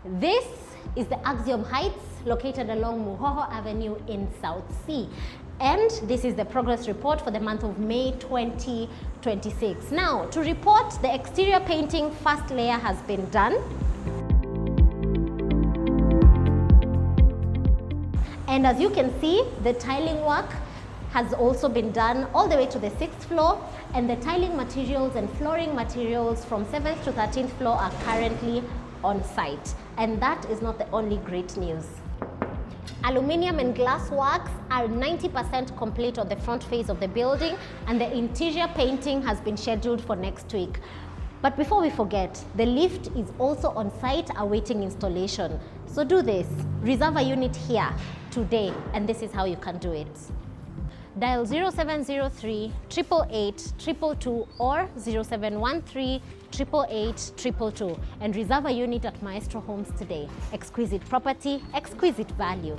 This is the Axiom Heights located along Muhoho Avenue in South Sea. And this is the progress report for the month of May 2026. Now, to report, the exterior painting first layer has been done. And as you can see, the tiling work has also been done all the way to the 6th floor, and the tiling materials and flooring materials from 7th to 13th floor are currently on site. And that is not the only great news. Aluminium and glass works are 90% complete on the front face of the building, and the interior painting has been scheduled for next week. But before we forget, the lift is also on site awaiting installation. So do this, reserve a unit here today, and this is how you can do it. Dial 0703 888 222 or 0713 888 222 and reserve a unit at Maestro Homes today. Exquisite property, exquisite value.